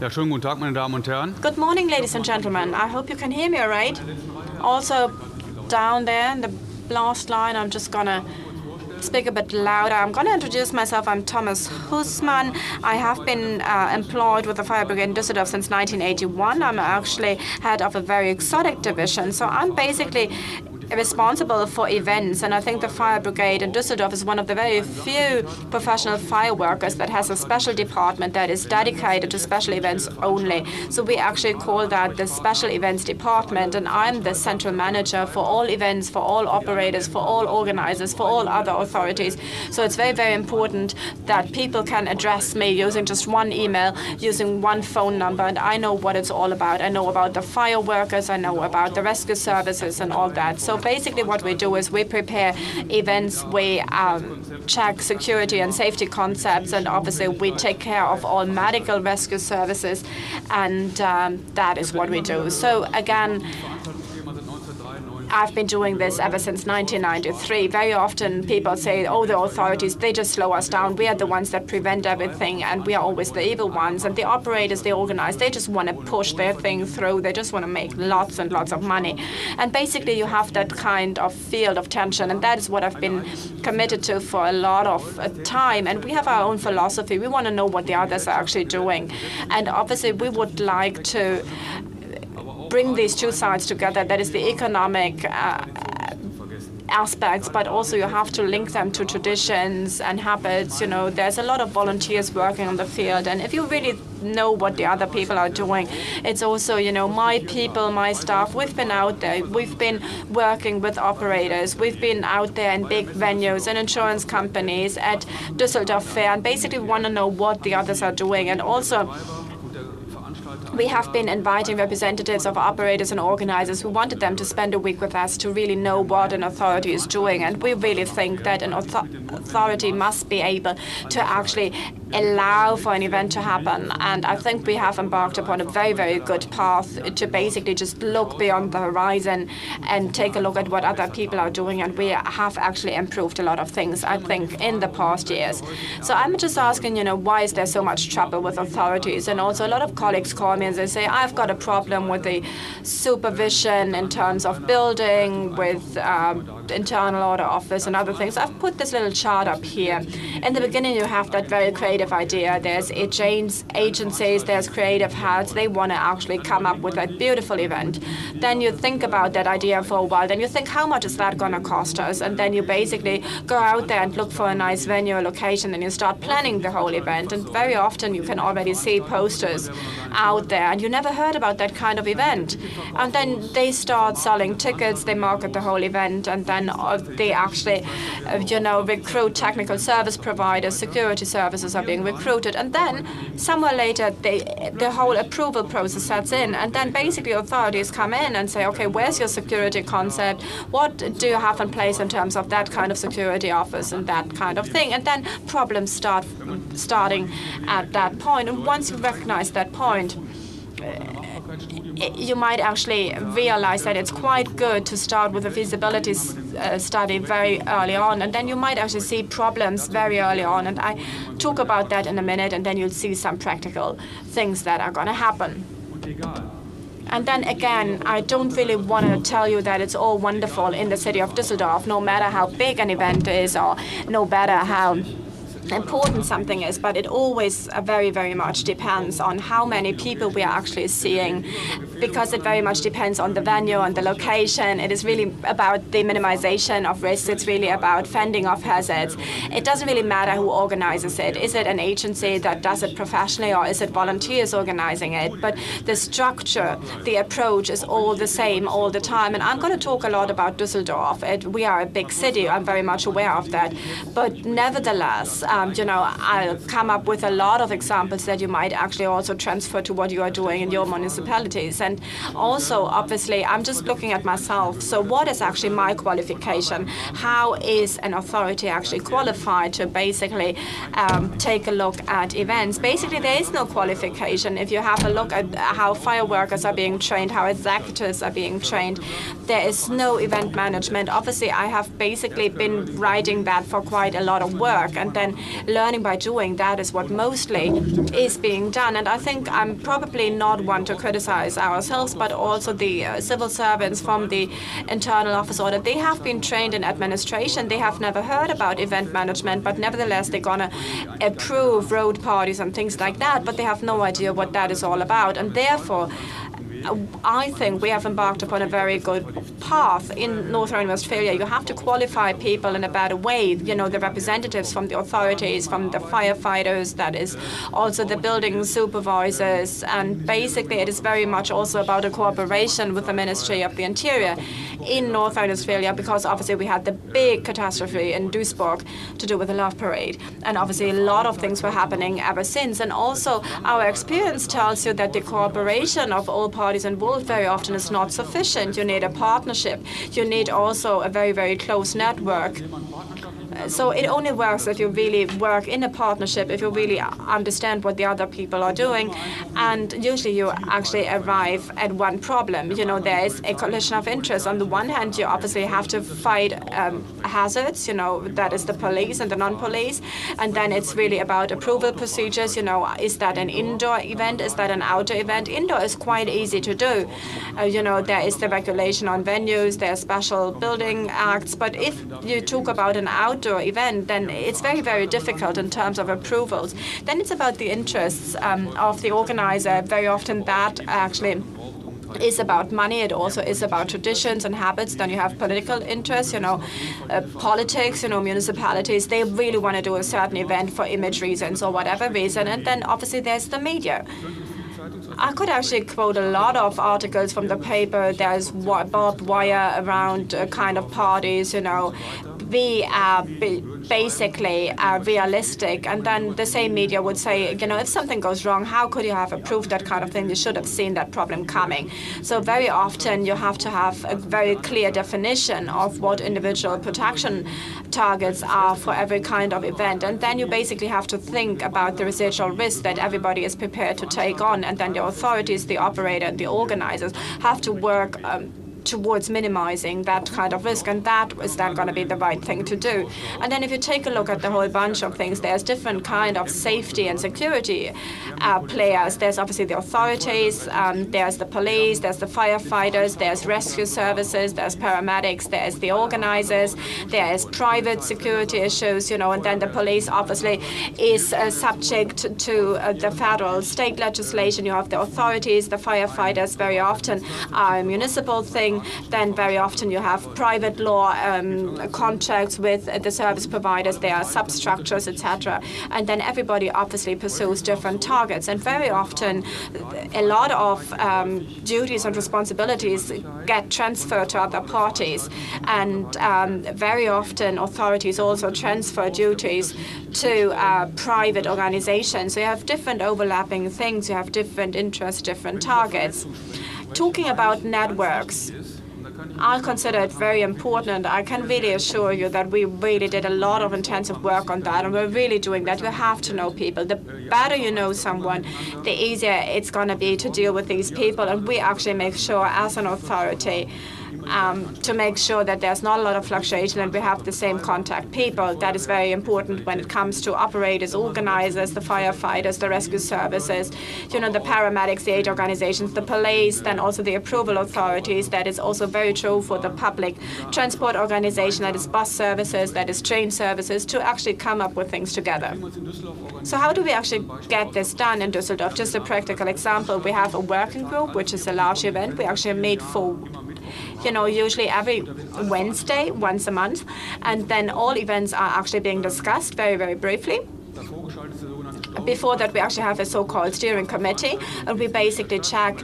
Ja, schönen guten Tag, meine Damen und Herren. Good morning, ladies and gentlemen. I hope you can hear me all right. Also, down there in the last line, I'm just going to speak a bit louder. I'm going to introduce myself. I'm Thomas Hussmann. I have been employed with the Fire Brigade Düsseldorf since 1981. I'm actually head of a very exotic division. So I'm basically responsible for events, and I think the Fire Brigade in Düsseldorf is one of the very few professional fireworkers that has a special department that is dedicated to special events only. So we actually call that the Special Events Department, and I'm the central manager for all events, for all operators, for all organizers, for all other authorities. So it's very, very important that people can address me using just one email, using one phone number, and I know what it's all about. I know about the fireworkers, I know about the rescue services and all that. So basically what we do is we prepare events, we check security and safety concepts, and obviously we take care of all medical rescue services, and that is what we do. So again, I've been doing this ever since 1993. Very often people say, oh, the authorities, they just slow us down. We are the ones that prevent everything, and we are always the evil ones. And the operators, they organize, they just want to push their thing through. They just want to make lots and lots of money. And basically you have that kind of field of tension, and that is what I've been committed to for a lot of time. And we have our own philosophy. We want to know what the others are actually doing. And obviously we would like to bring these two sides together. That is the economic aspects, but also you have to link them to traditions and habits. You know, there's a lot of volunteers working on the field, and if you really know what the other people are doing, it's also, you know, my people, my staff, we've been out there, we've been working with operators, we've been out there in big venues and insurance companies at Düsseldorf Fair, and basically want to know what the others are doing. And also we have been inviting representatives of operators and organizers who wanted them to spend a week with us to really know what an authority is doing. And we really think that an authority must be able to actually allow for an event to happen. And I think we have embarked upon a very, very good path to basically just look beyond the horizon and take a look at what other people are doing. And we have actually improved a lot of things, I think, in the past years. So I'm just asking, you know, why is there so much trouble with authorities? And also a lot of colleagues call me and they say, I've got a problem with the supervision in terms of building, with internal order office and other things. I've put this little chart up here. In the beginning, you have that very creative idea. There's agencies, there's creative heads. They want to actually come up with a beautiful event. Then you think about that idea for a while. Then you think, how much is that going to cost us? And then you basically go out there and look for a nice venue or location, and you start planning the whole event. And very often you can already see posters out there, and you never heard about that kind of event. And then they start selling tickets, they market the whole event, and then they actually, recruit technical service providers, security services are being recruited, and then somewhere later the whole approval process sets in, and then basically authorities come in and say, okay, where's your security concept? What do you have in place in terms of that kind of security office and that kind of thing? And then problems starting at that point. And once you recognize that point, you might actually realize that it's quite good to start with a feasibility study very early on, and then you might actually see problems very early on. And I talk about that in a minute, and then you'll see some practical things that are going to happen. And then again, I don't really want to tell you that it's all wonderful in the city of Düsseldorf, no matter how big an event is or no matter how important something is, but it always very, very much depends on how many people we are actually seeing, because it very much depends on the venue and the location. It is really about the minimization of risks. It's really about fending off hazards. It doesn't really matter who organizes it. Is it an agency that does it professionally, or is it volunteers organizing it? But the structure, the approach is all the same all the time. And I'm going to talk a lot about Düsseldorf. We are a big city. I'm very much aware of that. But nevertheless, I'll come up with a lot of examples that you might actually also transfer to what you are doing in your municipalities. And also, obviously, I'm just looking at myself. So what is actually my qualification? How is an authority actually qualified to basically take a look at events? Basically, there is no qualification. If you have a look at how fireworkers are being trained, how executives are being trained, there is no event management. Obviously, I have basically been writing that for quite a lot of work. And then learning by doing, that is what mostly is being done. And I think I'm probably not one to criticize ourselves, but also the civil servants from the internal office audit. They have been trained in administration. They have never heard about event management, but nevertheless, they're going to approve road parties and things like that, but they have no idea what that is all about. And therefore, I think we have embarked upon a very good path in North Rhine-Westphalia. You have to qualify people in a better way, the representatives from the authorities, from the firefighters, that is also the building supervisors, and basically it is very much also about a cooperation with the Ministry of the Interior in North Rhine-Westphalia, because obviously we had the big catastrophe in Duisburg to do with the Love Parade, and obviously a lot of things were happening ever since. And also our experience tells you that the cooperation of all parties involved very often is not sufficient. You need a partnership. You need also a very, very close network. So it only works if you really work in a partnership, if you really understand what the other people are doing. And usually you actually arrive at one problem. There is a collision of interest. On the one hand, you obviously have to fight hazards, that is the police and the non-police. And then it's really about approval procedures. Is that an indoor event? Is that an outdoor event? Indoor is quite easy to do. There is the regulation on venues, there are special building acts. But if you talk about an outdoor event, then it's very, very difficult in terms of approvals. Then it's about the interests of the organizer. Very often that actually is about money. It also is about traditions and habits. Then you have political interests, politics, municipalities. They really want to do a certain event for image reasons or whatever reason. And then obviously there's the media. I could actually quote a lot of articles from the paper. There's barbed wire around kind of parties, we are basically realistic. And then the same media would say, if something goes wrong, how could you have approved that kind of thing? You should have seen that problem coming. So very often you have to have a very clear definition of what individual protection targets are for every kind of event. And then you basically have to think about the residual risk that everybody is prepared to take on. And then the authorities, the operator, and the organizers have to work towards minimizing that kind of risk, and that is then going to be the right thing to do. And then if you take a look at the whole bunch of things, there's different kind of safety and security players. There's obviously the authorities, there's the police, there's the firefighters, there's rescue services, there's paramedics, there's the organizers, there's private security issues, and then the police obviously is subject to the federal state legislation. You have the authorities, the firefighters very often are a municipal thing. Then very often you have private law contracts with the service providers. There are substructures, etc. And then everybody obviously pursues different targets. And very often a lot of duties and responsibilities get transferred to other parties. And very often authorities also transfer duties to private organizations. So you have different overlapping things. You have different interests, different targets. Talking about networks, I consider it very important. I can really assure you that we really did a lot of intensive work on that, and we're really doing that. You have to know people. The better you know someone, the easier it's going to be to deal with these people. And we actually make sure as an authority to make sure that there's not a lot of fluctuation and we have the same contact people. That is very important when it comes to operators, organizers, the firefighters, the rescue services, the paramedics, the aid organizations, the police, then also the approval authorities. That is also very true for the public transport organization, that is bus services, that is train services, to actually come up with things together. So how do we actually get this done in Düsseldorf? Just a practical example. We have a working group, which is a large event. We actually meet for usually every Wednesday, once a month. And then all events are actually being discussed very, very briefly. Before that, we actually have a so-called steering committee, and we basically check,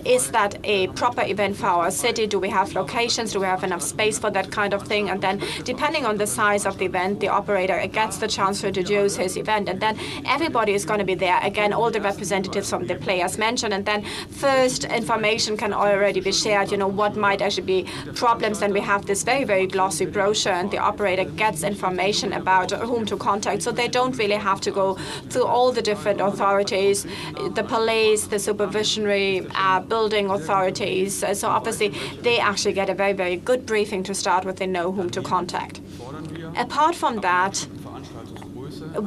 is that a proper event for our city? Do we have locations? Do we have enough space for that kind of thing? And then, depending on the size of the event, the operator gets the chance to introduce his event. And then everybody is going to be there. Again, all the representatives from the players mentioned. And then first information can already be shared, what might actually be problems. Then we have this very, very glossy brochure, and the operator gets information about whom to contact. So they don't really have to go through all the different authorities, the police, the supervisory building authorities. So obviously, they actually get a very, very good briefing to start with. They know whom to contact. Apart from that,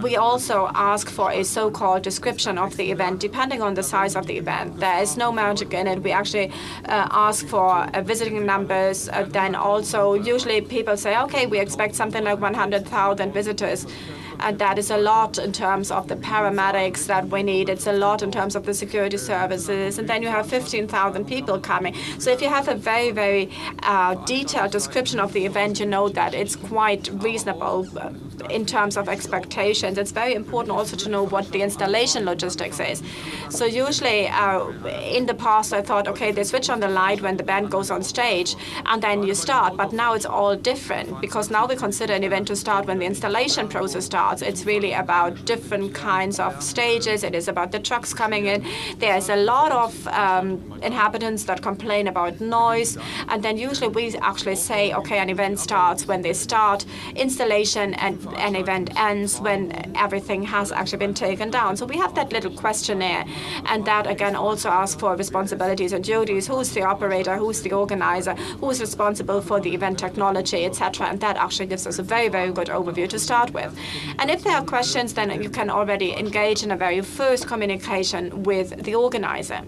we also ask for a so-called description of the event, depending on the size of the event. There is no magic in it. We actually ask for visiting numbers. Then also, usually people say, okay, we expect something like 100,000 visitors. And that is a lot in terms of the paramedics that we need. It's a lot in terms of the security services. And then you have 15,000 people coming. So if you have a very, very detailed description of the event, you know that it's quite reasonable in terms of expectations. It's very important also to know what the installation logistics is. So usually in the past, I thought, okay, they switch on the light when the band goes on stage and then you start. But now it's all different because now we consider an event to start when the installation process starts. It's really about different kinds of stages. It is about the trucks coming in. There's a lot of inhabitants that complain about noise. And then usually we actually say, okay, an event starts when they start, installation, and an event ends when everything has actually been taken down. So we have that little questionnaire. And that, again, also asks for responsibilities and duties. Who's the operator? Who's the organizer? Who's responsible for the event technology, etc. And that actually gives us a very, very good overview to start with. And if there are questions, then you can already engage in a very first communication with the organizer.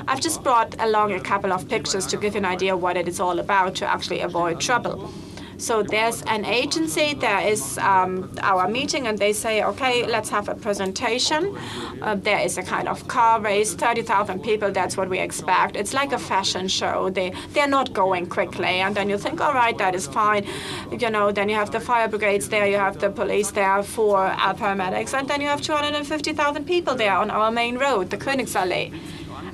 I've just brought along a couple of pictures to give you an idea what it is all about to actually avoid trouble. So there's an agency, there is our meeting, and they say, okay, let's have a presentation. There is a kind of car race, 30,000 people, that's what we expect. It's like a fashion show. They're not going quickly. And then you think, all right, that is fine. You know, then you have the fire brigades there, you have the police there for paramedics, and then you have 250,000 people there on our main road, the Königsallee.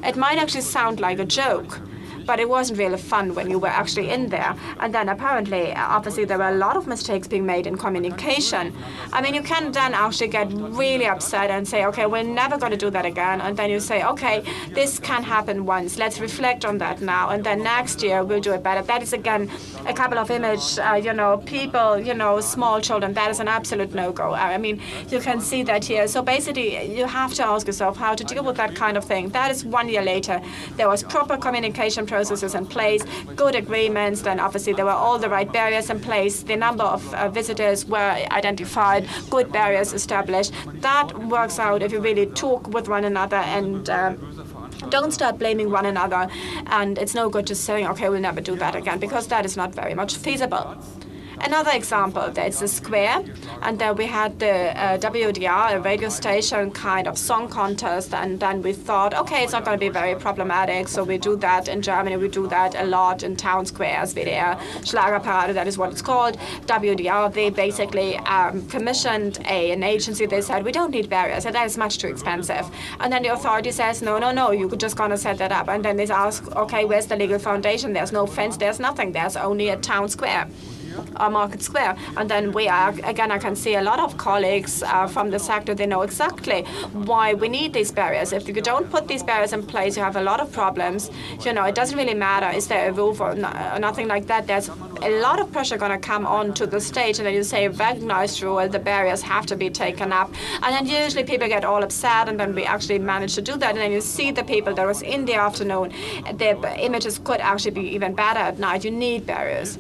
It might actually sound like a joke, but it wasn't really fun when you were actually in there. And then apparently, obviously, there were a lot of mistakes being made in communication. I mean, you can then actually get really upset and say, okay, we're never going to do that again. And then you say, okay, this can happen once. Let's reflect on that now. And then next year, we'll do it better. That is, again, a couple of image, people, small children. That is an absolute no-go. I mean, you can see that here. So basically, you have to ask yourself how to deal with that kind of thing. That is 1 year later. There was proper communication processes in place, good agreements, then obviously there were all the right barriers in place, the number of visitors were identified, good barriers established. That works out if you really talk with one another and don't start blaming one another. And it's no good just saying, okay, we'll never do that again, because that is not very much feasible. Another example, there's a square, and there we had the WDR, a radio station kind of song contest, and then we thought, okay, it's not going to be very problematic, so we do that in Germany, we do that a lot in town squares, WDR, Schlagerparade, that is what it's called. WDR, they basically commissioned an agency. They said, we don't need barriers, that is much too expensive. And then the authority says, no, you're just going to set that up. And then they ask, okay, where's the legal foundation? There's no fence, there's nothing, there's only a town square. Market Square. And then we are, again, I can see a lot of colleagues from the sector, they know exactly why we need these barriers. If you don't put these barriers in place, you have a lot of problems. It doesn't really matter, is there a roof or nothing like that. There's a lot of pressure going to come onto the stage, and then you say, recognized rule, the barriers have to be taken up. And then usually people get all upset, and then we actually manage to do that. And then you see the people that was in the afternoon, the images could actually be even better at night. You need barriers.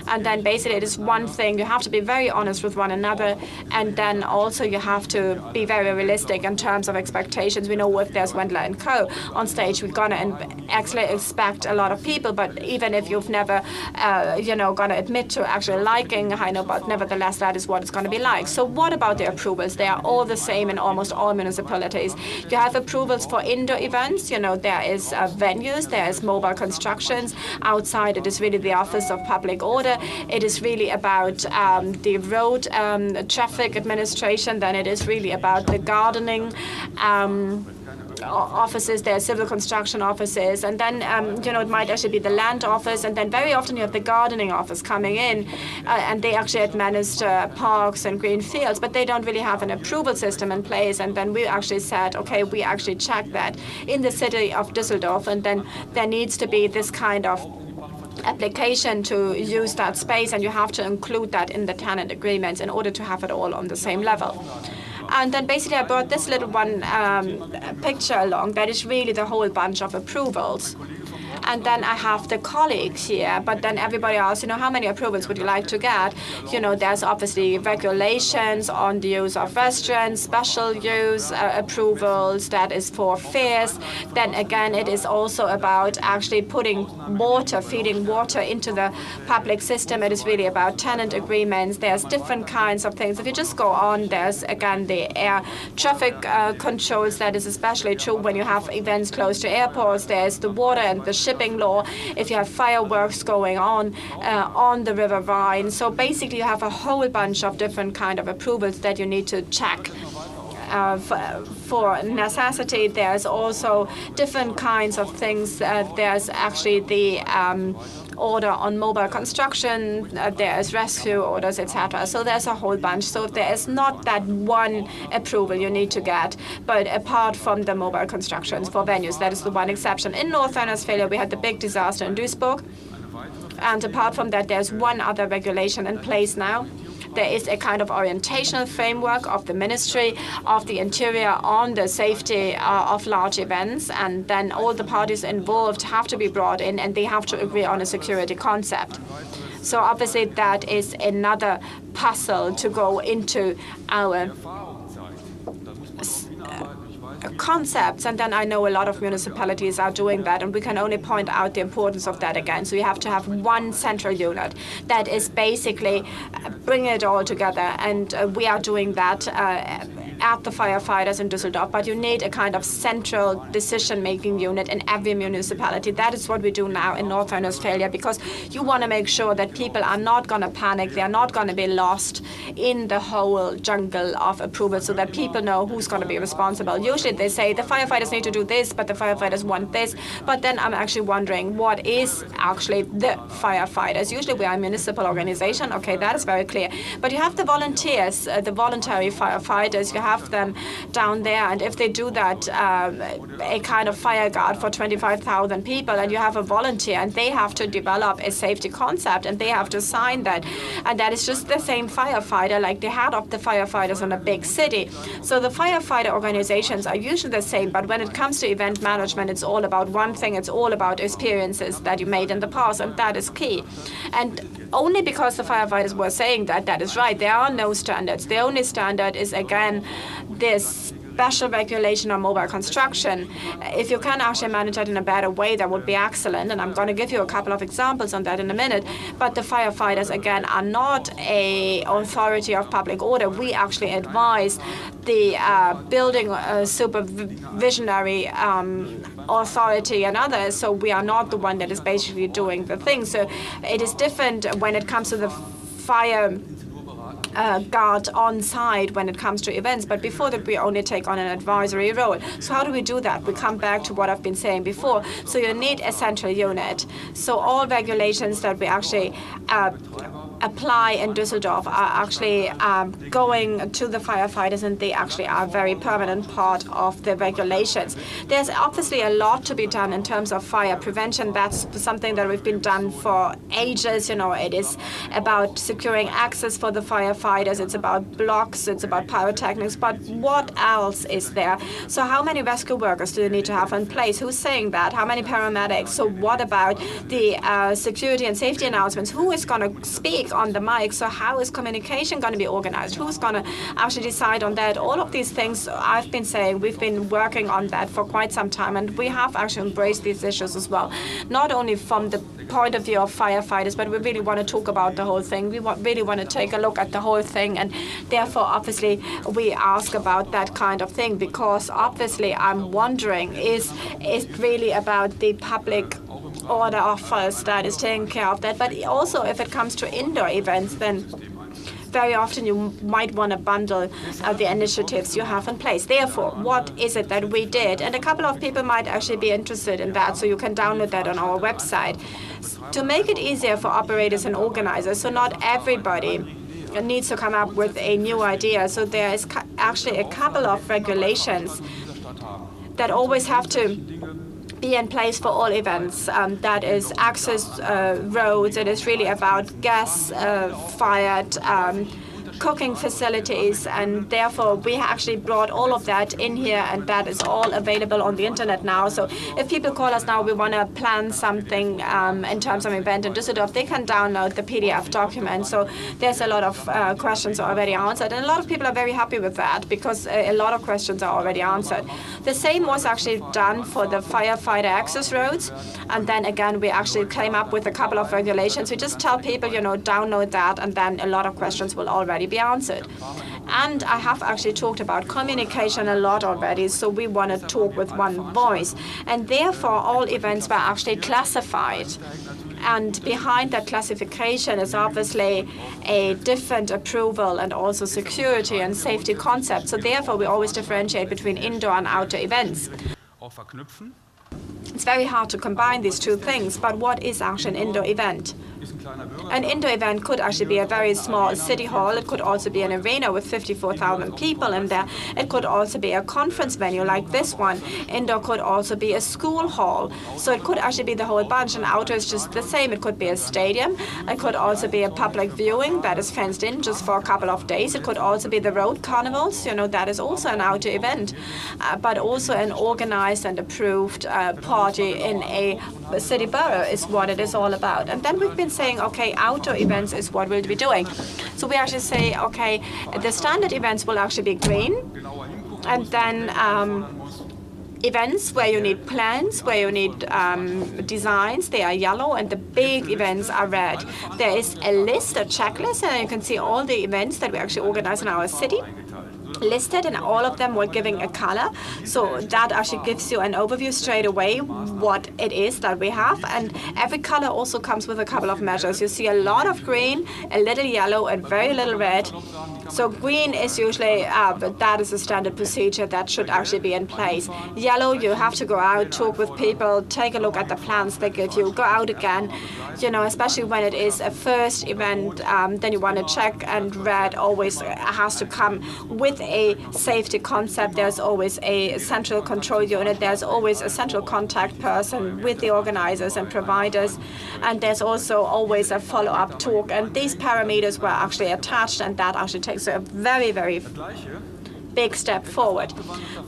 And then basically it is one thing, you have to be very honest with one another, and then also you have to be very realistic in terms of expectations. We know if there's Wendler and Co. on stage, we're going to actually expect a lot of people, but even if you've never, going to admit to actually liking Rhine, but nevertheless, that is what it's going to be like. So what about the approvals? They are all the same in almost all municipalities. You have approvals for indoor events, there is venues, there is mobile constructions. Outside, it is really the Office of Public Order. It is really about the road traffic administration. Then it is really about the gardening offices, there are civil construction offices, and then it might actually be the land office, and then very often you have the gardening office coming in, and they actually administer parks and green fields, but they don't really have an approval system in place. And then we actually said, okay, we actually check that in the city of Düsseldorf, and then there needs to be this kind of application to use that space, and you have to include that in the tenant agreements in order to have it all on the same level. And then basically I brought this little one picture along that is really the whole bunch of approvals. And then I have the colleagues here, but then everybody else, how many approvals would you like to get? There's obviously regulations on the use of restaurants, special use approvals, that is for fairs. Then again, it is also about actually putting water, feeding water into the public system. It is really about tenant agreements. There's different kinds of things. If you just go on, there's again the air traffic controls. That is especially true when you have events close to airports. There's the water and the shipping law. If you have fireworks going on the River Rhine. So basically, you have a whole bunch of different kind of approvals that you need to check. For necessity, there's also different kinds of things. There's actually the order on mobile construction, there's rescue orders, etc. So there's a whole bunch. So there is not that one approval you need to get, but apart from the mobile constructions for venues, that is the one exception. In North Rhine-Westphalia, we had the big disaster in Duisburg. And apart from that, there's one other regulation in place now. There is a kind of orientational framework of the Ministry of the Interior on the safety of large events, and then all the parties involved have to be brought in, and they have to agree on a security concept. So obviously that is another puzzle to go into our concepts, and then I know a lot of municipalities are doing that, and we can only point out the importance of that again. So you have to have one central unit that is basically bringing it all together, and we are doing that at the firefighters in Düsseldorf, but you need a kind of central decision-making unit in every municipality. That is what we do now in North Rhine-Westphalia, because you want to make sure that people are not going to panic, they are not going to be lost in the whole jungle of approval, so that people know who's going to be responsible. Usually they say the firefighters need to do this, but the firefighters want this. But then I'm actually wondering, what is actually the firefighters? Usually we are a municipal organization. Okay, that is very clear. But you have the volunteers, the voluntary firefighters. You have them down there, and if they do that, a kind of fire guard for 25,000 people, and you have a volunteer, and they have to develop a safety concept, and they have to sign that, and that is just the same firefighter, like the head of the firefighters in a big city. So the firefighter organizations are usually the same, but when it comes to event management, it's all about one thing. It's all about experiences that you made in the past, and that is key. And only because the firefighters were saying that, that is right. There are no standards. The only standard is, again, this special regulation on mobile construction. If you can actually manage that in a better way, that would be excellent. And I'm going to give you a couple of examples on that in a minute. But the firefighters, again, are not an authority of public order. We actually advise the building supervisionary authority and others. So we are not the one that is basically doing the thing. So it is different when it comes to the fire guard on site when it comes to events, but before that we only take on an advisory role. So how do we do that? We come back to what I've been saying before. So you need a central unit. So all regulations that we actually apply in Düsseldorf are actually going to the firefighters, and they actually are a very permanent part of the regulations. There's obviously a lot to be done in terms of fire prevention. That's something that we've been done for ages. It is about securing access for the firefighters. It's about blocks. It's about pyrotechnics. But what else is there? So how many rescue workers do you need to have in place? Who's saying that? How many paramedics? So what about the security and safety announcements? Who is going to speak on the mic? So how is communication going to be organized? Who's going to actually decide on that? All of these things I've been saying, we've been working on that for quite some time, and we have actually embraced these issues as well. Not only from the point of view of firefighters, but we really want to talk about the whole thing. We really want to take a look at the whole thing, and therefore, obviously, we ask about that kind of thing, because obviously I'm wondering, is it really about the public order of first that is taking care of that? But also, if it comes to indoor events, then very often you might want to bundle the initiatives you have in place. Therefore, what is it that we did? And a couple of people might actually be interested in that, so you can download that on our website. To make it easier for operators and organizers, so not everybody needs to come up with a new idea. So there is actually a couple of regulations that always have to be in place for all events. That is access roads. It is really about gas-fired cooking facilities, and therefore we actually brought all of that in here, and that is all available on the internet now. So if people call us now, we want to plan something in terms of event in Düsseldorf, they can download the PDF document. So there's a lot of questions already answered, and a lot of people are very happy with that because a lot of questions are already answered. The same was actually done for the firefighter access roads, and then again we actually came up with a couple of regulations. We just tell people, download that, and then a lot of questions will already be answered. And I have actually talked about communication a lot already, so we want to talk with one voice, and therefore all events were actually classified. And behind that classification is obviously a different approval and also security and safety concept. So therefore, we always differentiate between indoor and outdoor events. It's very hard to combine these two things, but what is actually an indoor event? An indoor event could actually be a very small city hall. It could also be an arena with 54,000 people in there. It could also be a conference venue like this one. Indoor could also be a school hall. So it could actually be the whole bunch, and outdoor is just the same. It could be a stadium. It could also be a public viewing that is fenced in just for a couple of days. It could also be the road carnivals. That is also an outdoor event, but also an organized and approved party in a city borough is what it is all about. And then we've been saying, okay, outdoor events is what we'll be doing. So we actually say, okay, the standard events will actually be green, and then events where you need plans, where you need designs, they are yellow, and the big events are red. There is a list, a checklist, and you can see all the events that we actually organize in our city listed, and all of them were giving a color. So that actually gives you an overview straight away what it is that we have. And every color also comes with a couple of measures. You see a lot of green, a little yellow, and very little red. So green is usually, that is a standard procedure that should actually be in place. Yellow, you have to go out, talk with people, take a look at the plans they give you, go out again. Especially when it is a first event, then you want to check, and red always has to come with a safety concept. There's always a central control unit. There's always a central contact person with the organizers and providers. And there's also always a follow-up talk. And these parameters were actually attached, and that actually takes a very, very big step forward.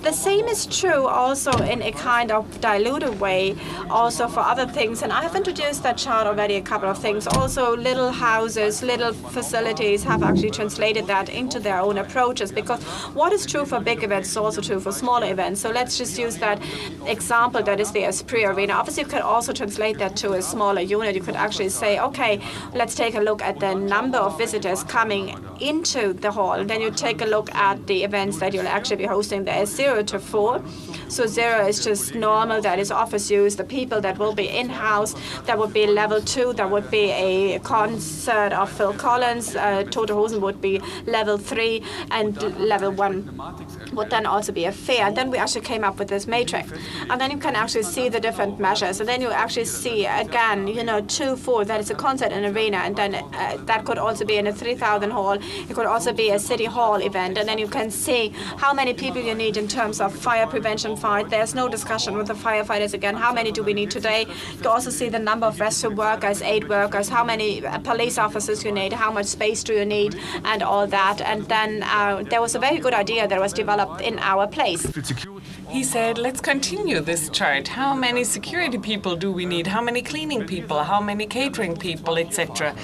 The same is true also in a kind of diluted way also for other things, and I have introduced that chart already a couple of things. Also little houses, little facilities have actually translated that into their own approaches, because what is true for big events is also true for smaller events. So let's just use that example, that is the ESPRIT arena. Obviously you could also translate that to a smaller unit. You could actually say, okay, let's take a look at the number of visitors coming into the hall, and then you take a look at the events that you'll actually be hosting. There is 0 to 4. So 0 is just normal, that is office use. The people that will be in-house, that would be level 2, that would be a concert of Phil Collins. Tote Hosen would be level 3, and level 1 would then also be a fair. And then we actually came up with this matrix. And then you can actually see the different measures. And then you actually see, again, 2, 4, that is a concert and arena. And then that could also be in a 3,000 hall. It could also be a city hall event. And then you can see how many people you need in terms of fire prevention fight. There's no discussion with the firefighters again. How many do we need today? You can also see the number of rescue workers, aid workers, how many police officers you need, how much space do you need, and all that. And then there was a very good idea that was developed in our place. He said, let's continue this chart. How many security people do we need? How many cleaning people? How many catering people, etc.?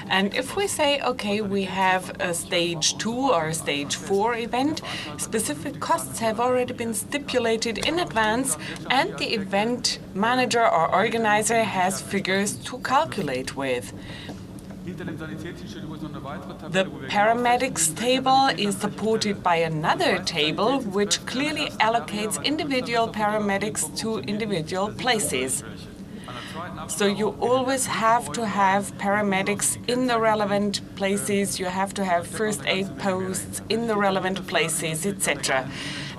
And if we say, okay, we have a stage 2 or a stage 4 event, specific costs have already been stipulated in advance, and the event manager or organizer has figures to calculate with. The paramedics table is supported by another table which clearly allocates individual paramedics to individual places. So you always have to have paramedics in the relevant places, you have to have first aid posts in the relevant places, etc.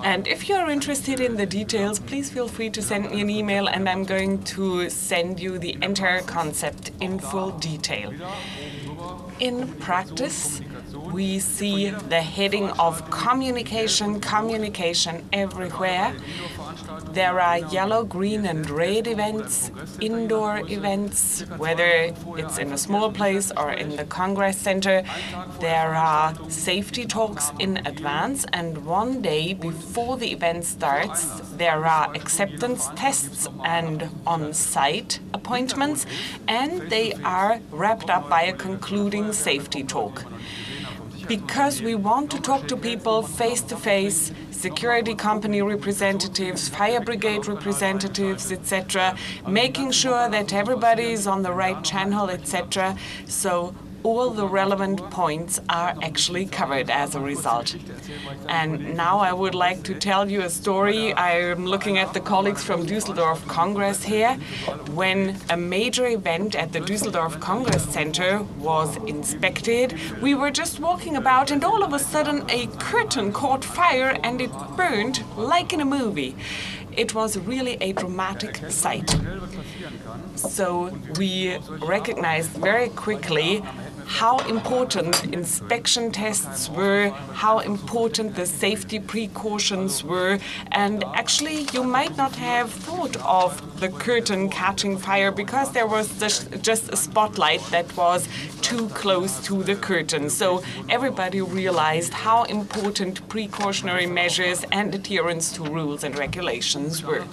And if you're interested in the details, please feel free to send me an email, and I'm going to send you the entire concept in full detail. In practice, we see the heading of communication everywhere. There are yellow, green and red events, indoor events, whether it's in a small place or in the Congress Center. There are safety talks in advance, and one day before the event starts, there are acceptance tests and on-site appointments, and they are wrapped up by a concluding safety talk. Because we want to talk to people face-to-face, security company representatives, fire brigade representatives, etc., making sure that everybody is on the right channel, etc. So all the relevant points are actually covered as a result. And now I would like to tell you a story. I'm looking at the colleagues from Düsseldorf Congress here. When a major event at the Düsseldorf Congress Center was inspected, we were just walking about and all of a sudden a curtain caught fire and it burned like in a movie. It was really a dramatic sight. So we recognized very quickly how important inspection tests were, how important the safety precautions were, and actually you might not have thought of the curtain catching fire because there was just a spotlight that was too close to the curtain. So everybody realized how important precautionary measures and adherence to rules and regulations were.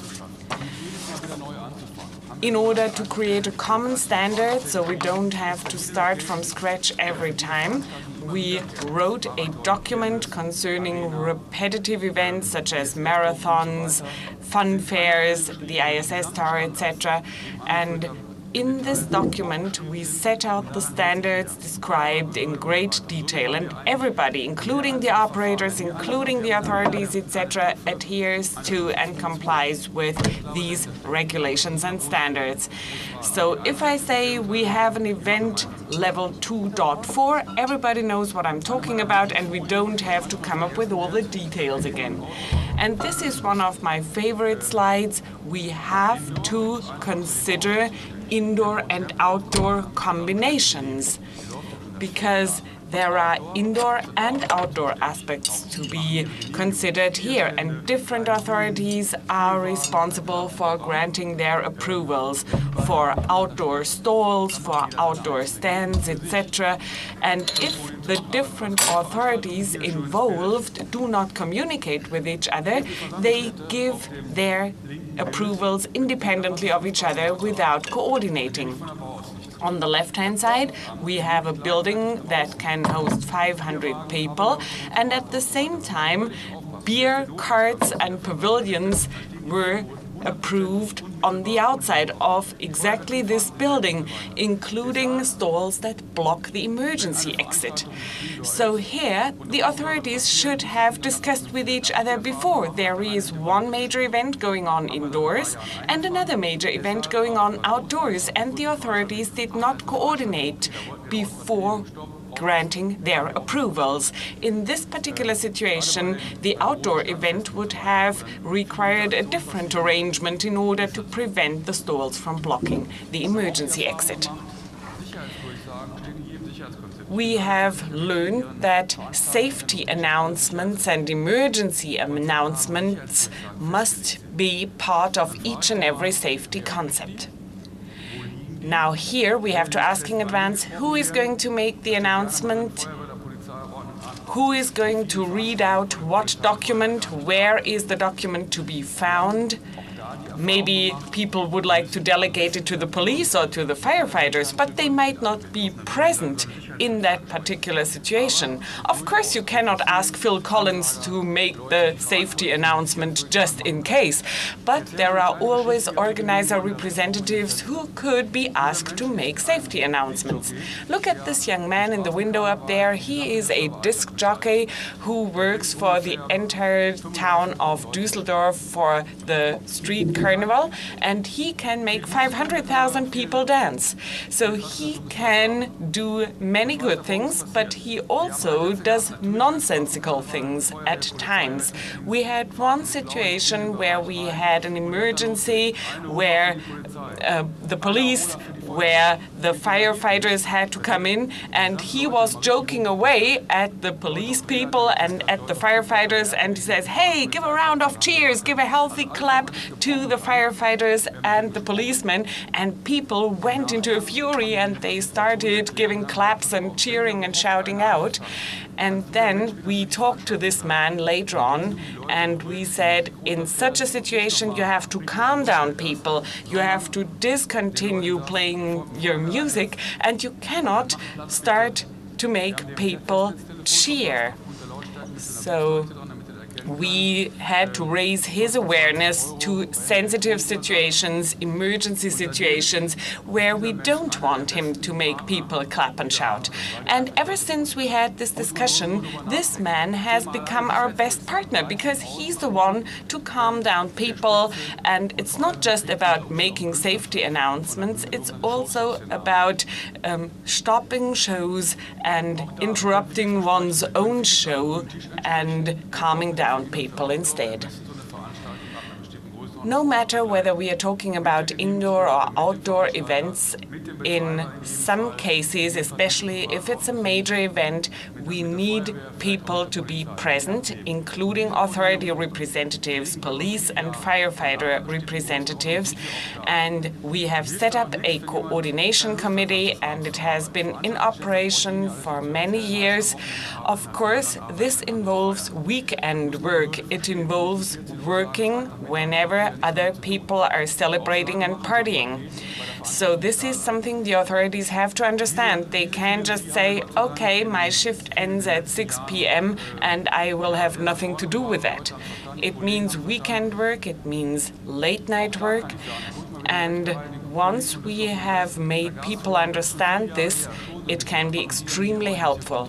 In order to create a common standard, so we don't have to start from scratch every time, we wrote a document concerning repetitive events such as marathons, fun fairs, the ISS Tower, etc. And in this document, we set out the standards described in great detail, and everybody, including the operators, including the authorities, etc., adheres to and complies with these regulations and standards. So if I say we have an event level 2.4, everybody knows what I'm talking about, and we don't have to come up with all the details again. And this is one of my favorite slides. We have to consider indoor and outdoor combinations, because there are indoor and outdoor aspects to be considered here, and different authorities are responsible for granting their approvals for outdoor stalls, for outdoor stands, etc. And if the different authorities involved do not communicate with each other, they give their approvals independently of each other without coordinating. On the left-hand side, we have a building that can host 500 people, and at the same time, beer carts and pavilions were approved on the outside of exactly this building, including stalls that block the emergency exit. So here, the authorities should have discussed with each other before. There is one major event going on indoors and another major event going on outdoors, and the authorities did not coordinate before granting their approvals. In this particular situation, the outdoor event would have required a different arrangement in order to prevent the stalls from blocking the emergency exit. We have learned that safety announcements and emergency announcements must be part of each and every safety concept. Now here we have to ask in advance who is going to make the announcement, who is going to read out what document, where is the document to be found. Maybe people would like to delegate it to the police or to the firefighters, but they might not be present in that particular situation. Of course, you cannot ask Phil Collins to make the safety announcement just in case, but there are always organizer representatives who could be asked to make safety announcements. Look at this young man in the window up there. He is a disc jockey who works for the entire town of Düsseldorf for the street carnival, and he can make 500,000 people dance. So he can do many good things, but he also does nonsensical things at times. We had one situation where we had an emergency where the police where the firefighters had to come in, and he was joking away at the police people and at the firefighters, and he says, hey, give a round of cheers, give a healthy clap to the firefighters and the policemen. And people went into a fury and they started giving claps and cheering and shouting out. And then we talked to this man later on, and we said, in such a situation, you have to calm down people. You have to discontinue playing your music, and you cannot start to make people cheer. So we had to raise his awareness to sensitive situations, emergency situations, where we don't want him to make people clap and shout. And ever since we had this discussion, this man has become our best partner, because he's the one to calm down people. And it's not just about making safety announcements, it's also about stopping shows and interrupting one's own show and calming down people instead. No matter whether we are talking about indoor or outdoor events, in some cases, especially if it's a major event, we need people to be present, including authority representatives, police and firefighter representatives. And we have set up a coordination committee, and it has been in operation for many years. Of course, this involves weekend work. It involves working whenever other people are celebrating and partying. So this is something the authorities have to understand. They can't just say, okay, my shift ends at 6 p.m. and I will have nothing to do with that. It means weekend work, it means late night work. And once we have made people understand this, it can be extremely helpful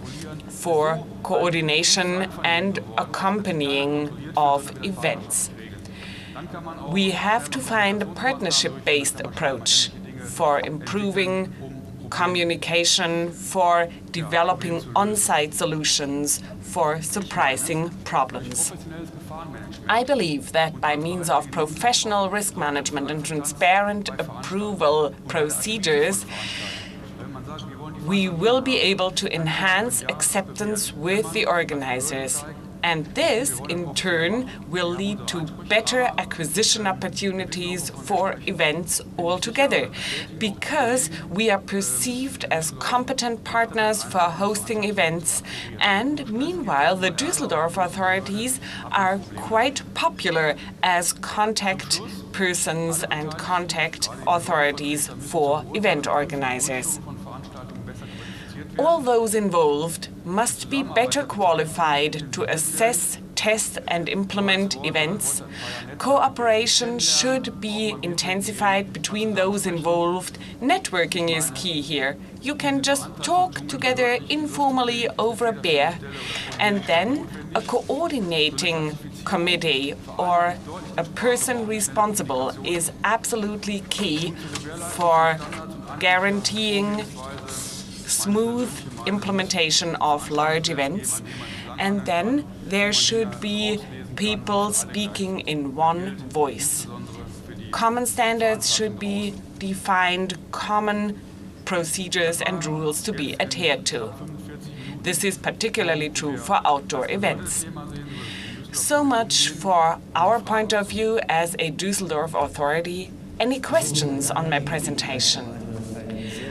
for coordination and accompanying of events. We have to find a partnership-based approach for improving communication, for developing on-site solutions, for surprising problems. I believe that by means of professional risk management and transparent approval procedures, we will be able to enhance acceptance with the organizers. And this, in turn, will lead to better acquisition opportunities for events altogether, because we are perceived as competent partners for hosting events. And meanwhile, the Düsseldorf authorities are quite popular as contact persons and contact authorities for event organizers. All those involved must be better qualified to assess, test and implement events. Cooperation should be intensified between those involved. Networking is key here. You can just talk together informally over a beer, and then a coordinating committee or a person responsible is absolutely key for guaranteeing smooth implementation of large events. And then there should be people speaking in one voice. Common standards should be defined, common procedures and rules to be adhered to. This is particularly true for outdoor events. So much for our point of view as a Düsseldorf authority. Any questions on my presentation?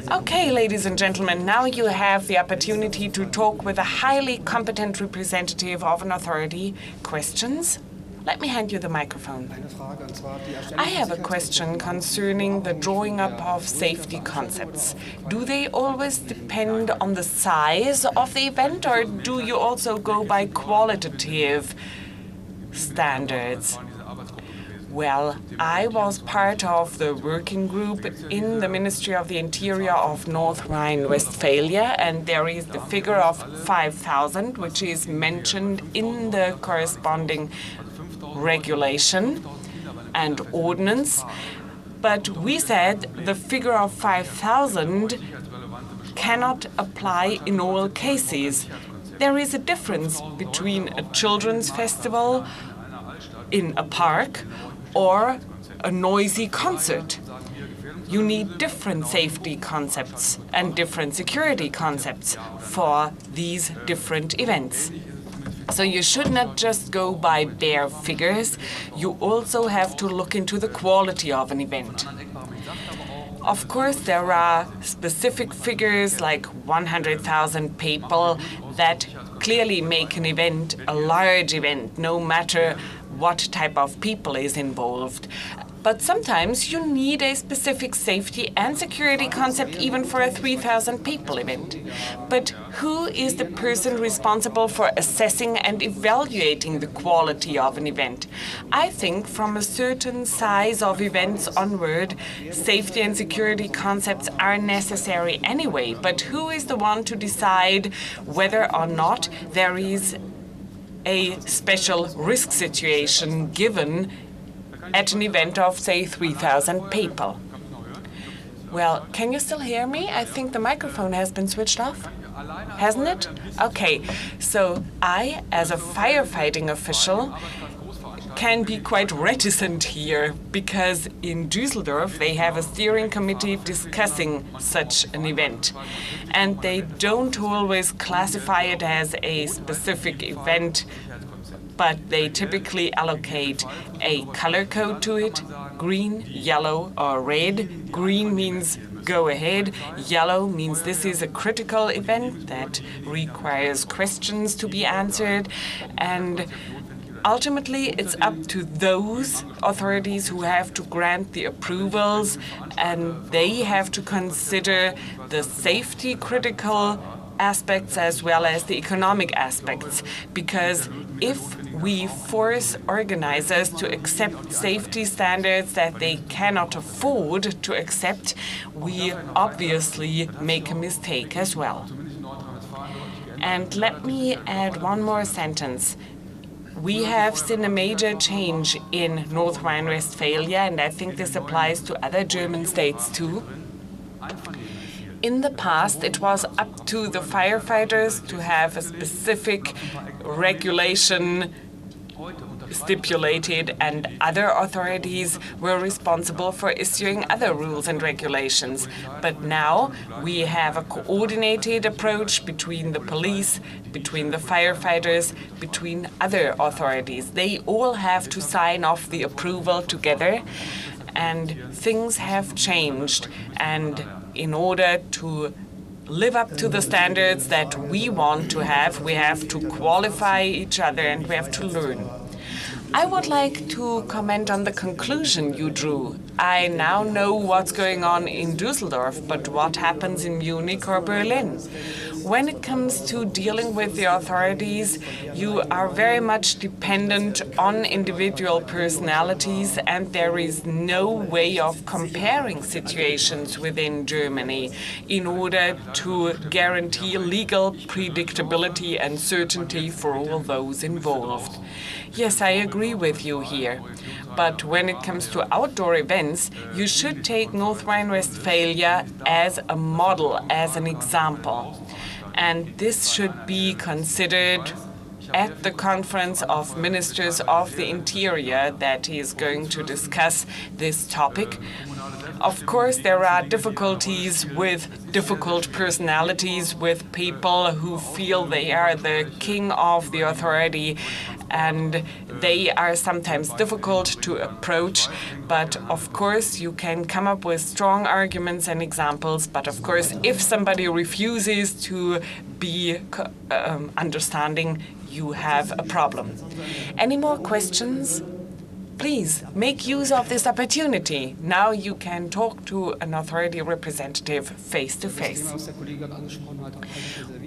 Okay, ladies and gentlemen, now you have the opportunity to talk with a highly competent representative of an authority. Questions? Let me hand you the microphone. I have a question concerning the drawing up of safety concepts. Do they always depend on the size of the event, or do you also go by qualitative standards? Well, I was part of the working group in the Ministry of the Interior of North Rhine-Westphalia, and there is the figure of 5,000, which is mentioned in the corresponding regulation and ordinance. But we said the figure of 5,000 cannot apply in all cases. There is a difference between a children's festival in a park or a noisy concert. You need different safety concepts and different security concepts for these different events. So you should not just go by bare figures, you also have to look into the quality of an event. Of course, there are specific figures like 100,000 people that clearly make an event a large event, no matter what type of people is involved. But sometimes you need a specific safety and security concept even for a 3,000 people event. But who is the person responsible for assessing and evaluating the quality of an event? I think from a certain size of events onward, safety and security concepts are necessary anyway. But who is the one to decide whether or not there is a special risk situation given at an event of, say, 3,000 people? Well, can you still hear me? I think the microphone has been switched off. Hasn't it? Okay, so I, as a firefighting official, can be quite reticent here because in Düsseldorf they have a steering committee discussing such an event. And they don't always classify it as a specific event, but they typically allocate a color code to it: green, yellow, or red. Green means go ahead. Yellow means this is a critical event that requires questions to be answered. And ultimately, it's up to those authorities who have to grant the approvals, and they have to consider the safety critical aspects as well as the economic aspects. Because if we force organizers to accept safety standards that they cannot afford to accept, we obviously make a mistake as well. And let me add one more sentence. We have seen a major change in North Rhine-Westphalia, and I think this applies to other German states too. In the past, it was up to the firefighters to have a specific regulation stipulated, and other authorities were responsible for issuing other rules and regulations. But now we have a coordinated approach between the police, between the firefighters, between other authorities. They all have to sign off the approval together, and things have changed. And in order to live up to the standards that we want to have, we have to qualify each other and we have to learn. I would like to comment on the conclusion you drew. I now know what's going on in Düsseldorf, but what happens in Munich or Berlin? When it comes to dealing with the authorities, you are very much dependent on individual personalities, and there is no way of comparing situations within Germany in order to guarantee legal predictability and certainty for all those involved. Yes, I agree with you here. But when it comes to outdoor events, you should take North Rhine-Westphalia as a model, as an example. And this should be considered at the Conference of Ministers of the Interior that is going to discuss this topic. Of course, there are difficulties with difficult personalities, with people who feel they are the king of the authority, and they are sometimes difficult to approach. But of course, you can come up with strong arguments and examples. But of course, if somebody refuses to be understanding, you have a problem. Any more questions? Please make use of this opportunity. Now you can talk to an authority representative face to face.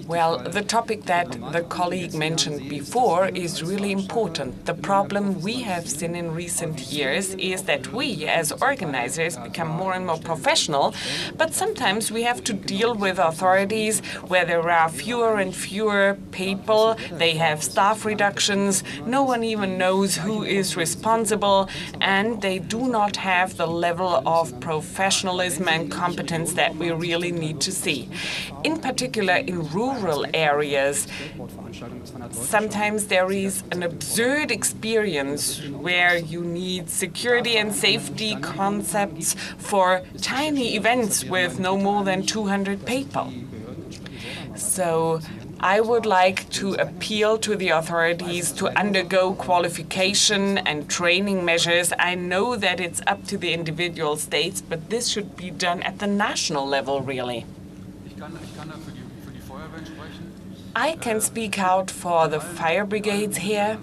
Well, the topic that the colleague mentioned before is really important. The problem we have seen in recent years is that we, as organizers, become more and more professional, but sometimes we have to deal with authorities where there are fewer and fewer people, they have staff reductions, no one even knows who is responsible, and they do not have the level of professionalism and competence that we really need to see. In particular, in rural areas, Sometimes there is an absurd experience where you need security and safety concepts for tiny events with no more than 200 people. So I would like to appeal to the authorities to undergo qualification and training measures. I know that it's up to the individual states, but this should be done at the national level, really. I can speak out for the fire brigades here.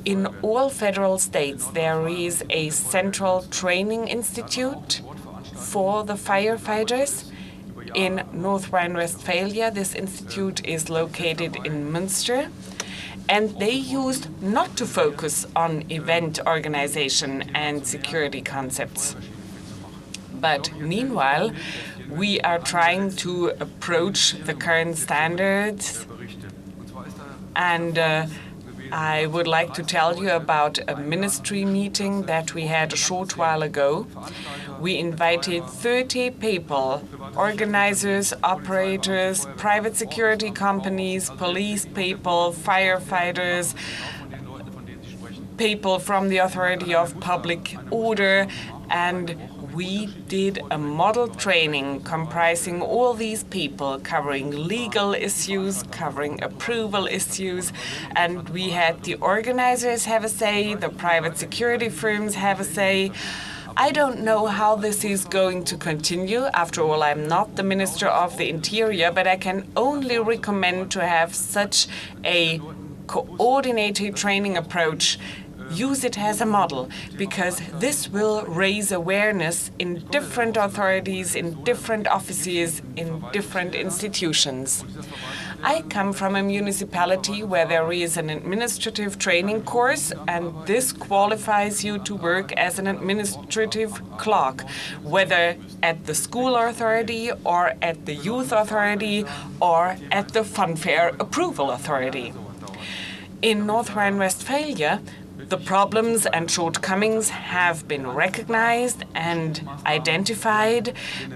In all federal states, there is a central training institute for the firefighters. In North Rhine-Westphalia, this institute is located in Münster, and they used not to focus on event organization and security concepts. But meanwhile, we are trying to approach the current standards, and I would like to tell you about a ministry meeting that we had a short while ago. We invited 30 people, organizers, operators, private security companies, police people, firefighters, people from the Authority of Public Order, and we did a model training comprising all these people, covering legal issues, covering approval issues, and we had the organizers have a say, the private security firms have a say. I don't know how this is going to continue. After all, I'm not the Minister of the Interior, but I can only recommend to have such a coordinated training approach. Use it as a model, because this will raise awareness in different authorities, in different offices, in different institutions. I come from a municipality where there is an administrative training course, and this qualifies you to work as an administrative clerk, whether at the school authority or at the youth authority or at the funfair approval authority. In North Rhine-Westphalia, the problems and shortcomings have been recognized and identified,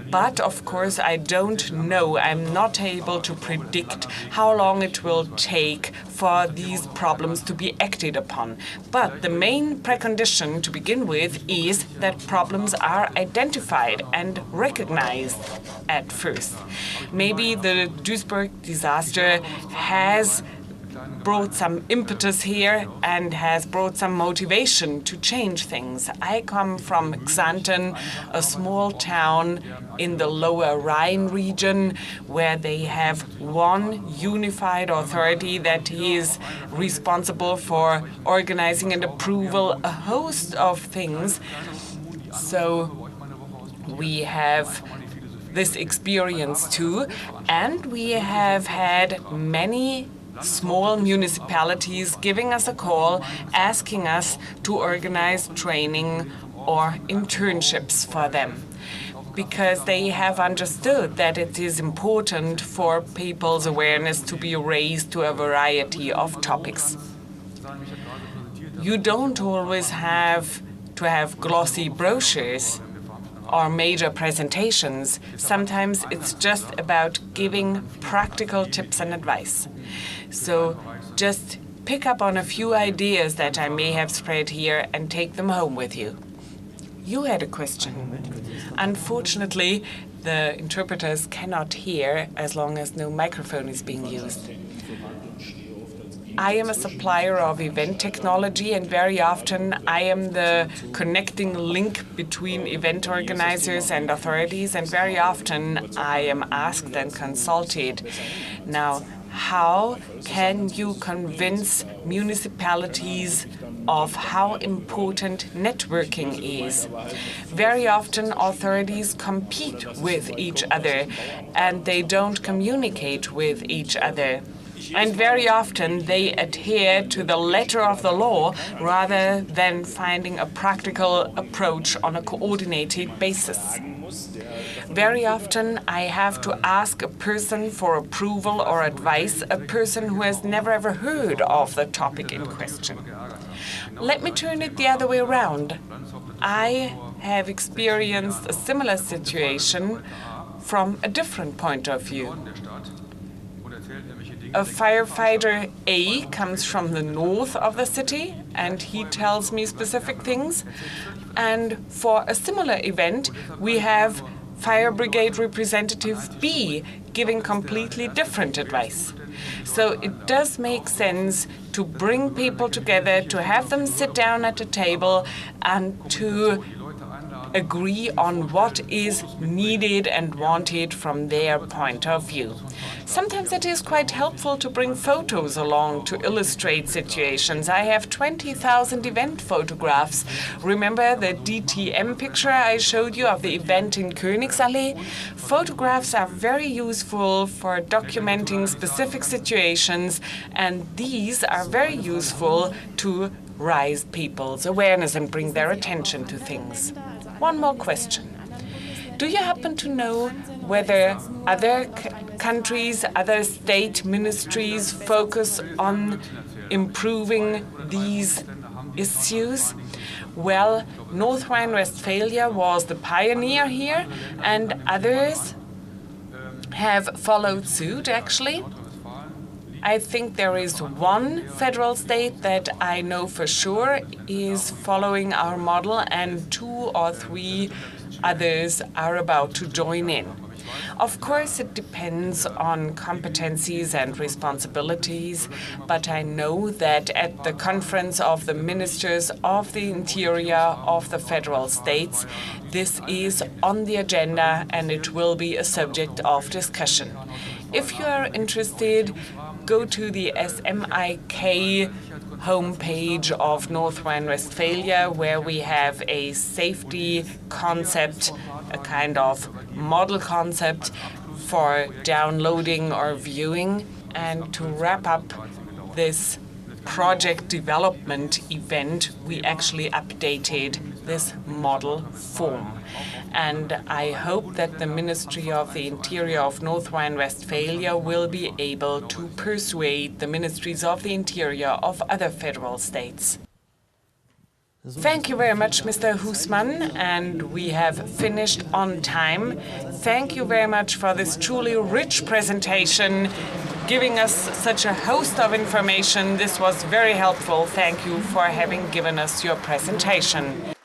but of course I don't know, I'm not able to predict how long it will take for these problems to be acted upon. But the main precondition to begin with is that problems are identified and recognized at first. Maybe the Duisburg disaster has brought some impetus here and has brought some motivation to change things. I come from Xanten, a small town in the lower Rhine region, where they have one unified authority that is responsible for organizing and approval a host of things. So we have this experience too, and we have had many small municipalities giving us a call, asking us to organize training or internships for them, because they have understood that it is important for people's awareness to be raised to a variety of topics. You don't always have to have glossy brochures or major presentations. Sometimes it's just about giving practical tips and advice. So just pick up on a few ideas that I may have spread here and take them home with you. You had a question. Unfortunately, the interpreters cannot hear as long as no microphone is being used. I am a supplier of event technology, and very often I am the connecting link between event organizers and authorities, and very often I am asked and consulted. Now, how can you convince municipalities of how important networking is? Very often authorities compete with each other and they don't communicate with each other. And very often they adhere to the letter of the law rather than finding a practical approach on a coordinated basis. Very often I have to ask a person for approval or advice, a person who has never ever heard of the topic in question. Let me turn it the other way around. I have experienced a similar situation from a different point of view. a firefighter A comes from the north of the city and he tells me specific things. And for a similar event, we have Fire Brigade Representative B giving completely different advice. So it does make sense to bring people together, to have them sit down at a table and to agree on what is needed and wanted from their point of view. Sometimes it is quite helpful to bring photos along to illustrate situations. I have 20,000 event photographs. Remember the DTM picture I showed you of the event in Königsallee? Photographs are very useful for documenting specific situations, and these are very useful to raise people's awareness and bring their attention to things. One more question. Do you happen to know whether other countries, other state ministries focus on improving these issues? Well, North Rhine-Westphalia was the pioneer here, and others have followed suit, actually. I think there is one federal state that I know for sure is following our model, and 2 or 3 others are about to join in. Of course, it depends on competencies and responsibilities, but I know that at the conference of the ministers of the interior of the federal states, this is on the agenda and it will be a subject of discussion. If you are interested, go to the SMIK homepage of North Rhine-Westphalia, where we have a safety concept, a kind of model concept for downloading or viewing. And to wrap up this project development event, we actually updated this model form. And I hope that the Ministry of the Interior of North Rhine-Westphalia will be able to persuade the ministries of the interior of other federal states. Thank you very much, Mr. Hussmann, and we have finished on time. Thank you very much for this truly rich presentation, giving us such a host of information. This was very helpful. Thank you for having given us your presentation.